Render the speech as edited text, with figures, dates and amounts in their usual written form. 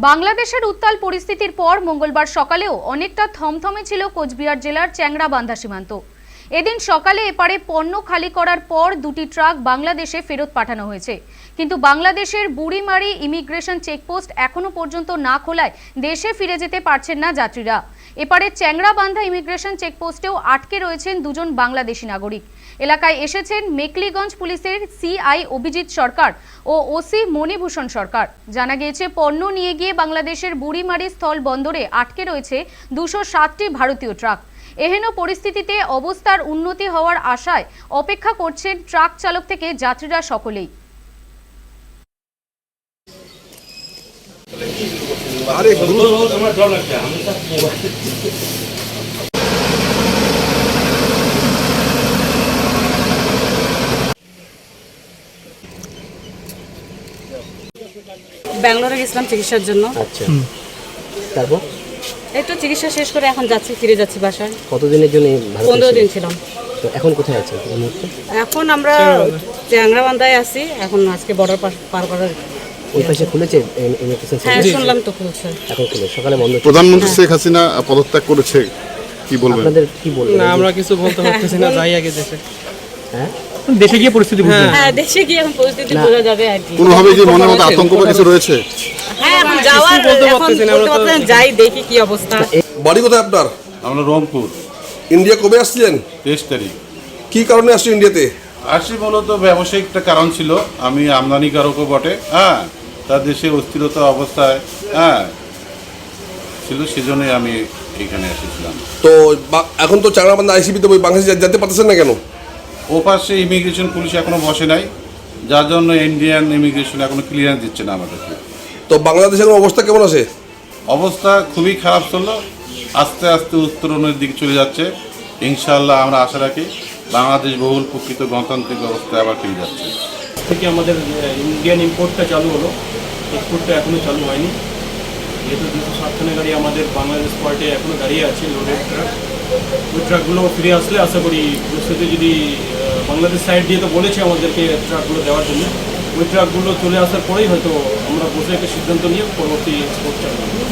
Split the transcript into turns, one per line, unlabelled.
বাংলাদেশের উত্তাল পরিস্থিতির পর মঙ্গলবার সকালেও অনেকটা থমথমে ছিল কোচবিহার জেলার চ্যাংড়াবান্ধা সীমান্ত। এদিন সকালে এপারে পণ্য খালি করার পর দুটি ট্রাক বাংলাদেশে ফেরত পাঠানো হয়েছে, কিন্তু বাংলাদেশের বুড়িমারি ইমিগ্রেশন চেকপোস্ট এখনো পর্যন্ত না খোলায় দেশে ফিরে যেতে পারছেন না যাত্রীরা। এপারে চ্যাংড়াবান্ধা ইমিগ্রেশন চেকপোস্টেও আটকে রয়েছেন দুজন বাংলাদেশি নাগরিক। এলাকায় এসেছেন মেকলিগঞ্জ পুলিশের সিআই অভিজিৎ সরকার ও ওসি মণিভূষণ সরকার। জানা গিয়েছে, পণ্য নিয়ে গিয়ে বাংলাদেশের বুড়িমারি স্থল বন্দরে আটকে রয়েছে 207টি ভারতীয় ট্রাক। এহেন পরিস্থিতিতে অবস্থার উন্নতি হওয়ার আশায় অপেক্ষা করছেন ট্রাক চালক থেকে যাত্রীরা সকলেই।
ব্যাঙ্গালোরে গেছিলাম চিকিৎসার জন্য।
আচ্ছা, তারপর
একটু চিকিৎসা শেষ করে এখন ফিরে যাচ্ছি বাসায়।
কতদিনের জন্য
15 দিন ছিলাম।
তো এখন কোথায় আছেন এই মুহূর্তে?
এখন আমরা চ্যাংড়াবান্ধায় আছি। এখন আজকে বর্ডার পার করার
ওই পাশে খুলেছে ইমিগ্রেশন
হ্যাঁ,
সার্ভিস?
শুনলাম তো খুলছে।
এখন খুলে সকালে বন্ধ।
প্রধানমন্ত্রী শেখ হাসিনা পদত্যাগ করেছে, কি বলবেন?
আপনাদের কি বলবেন?
না, আমরা কিছু বলতে পারতেছি না, যাই আগে দেশে।
হ্যাঁ,
দেশে গিয়ে পরিস্থিতি বুঝতে হবে।
হ্যাঁ, দেশে গিয়ে এখন পরিস্থিতি বোঝা যাবে আর কি।
কোনোভাবে কি মনের মধ্যে আতঙ্ক বা কিছু রয়েছে?
হ্যাঁ, এখন যাওয়ার
বলতে
এখন
পারতেছি না, আমরা তো-
বলতে পারতেছি না, যাই দেখি কি অবস্থা।
বাড়ি কোথায় আপনার?
আমরা রংপুর।
ইন্ডিয়া কবে আসছিলেন?
23 তারিখ
কি কারণে আসছেন ইন্ডিয়াতে?
আসি মূলত ব্যবসায়িক একটা কারণ ছিল। আমি আমদানিকারকও বটে, হ্যাঁ, তার দেশে অস্থিরতা অবস্থায় ছিল, সেজন্যই আমি এখানে এসেছিলাম।
তো এখন তো চাংড়াবান্ধা আইসিপিতে ওই বাংলাদেশে যেতে পারতেছেন না কেন?
ও পাশে ইমিগ্রেশন পুলিশ এখনো বসে নাই, যার জন্য ইন্ডিয়ান ইমিগ্রেশন এখনো ক্লিয়ারেন্স দিচ্ছে না আমাদেরকে।
তো বাংলাদেশের অবস্থা কেমন আছে?
অবস্থা খুবই খারাপ ছিল, আস্তে আস্তে উত্তরণের দিকে চলে যাচ্ছে। ইনশাআল্লাহ আমরা আশা রাখি বাংলাদেশ বহুল প্রকৃত গণতান্ত্রিক ব্যবস্থায় আবার ফিরে যাচ্ছে।
থেকে আমাদের ইন্ডিয়ান ইম্পোর্টটা চালু হলো, এক্সপোর্টটা এখনও চালু হয়নি। যেহেতু 207খানা গাড়ি আমাদের বাংলাদেশ পোর্টে এখনও দাঁড়িয়ে আছে লোডেড ট্রাক, ওই ট্রাকগুলো ফিরে আসলে আশা করি প্রস্তুতি, যদি বাংলাদেশ সাইড দিয়ে তো বলেছে আমাদেরকে ট্রাকগুলো দেওয়ার জন্য, ওই ট্রাকগুলো চলে আসার পরেই হয়তো আমরা বসে একটা সিদ্ধান্ত নিয়ে পরবর্তী এক্সপোর্ট চালু।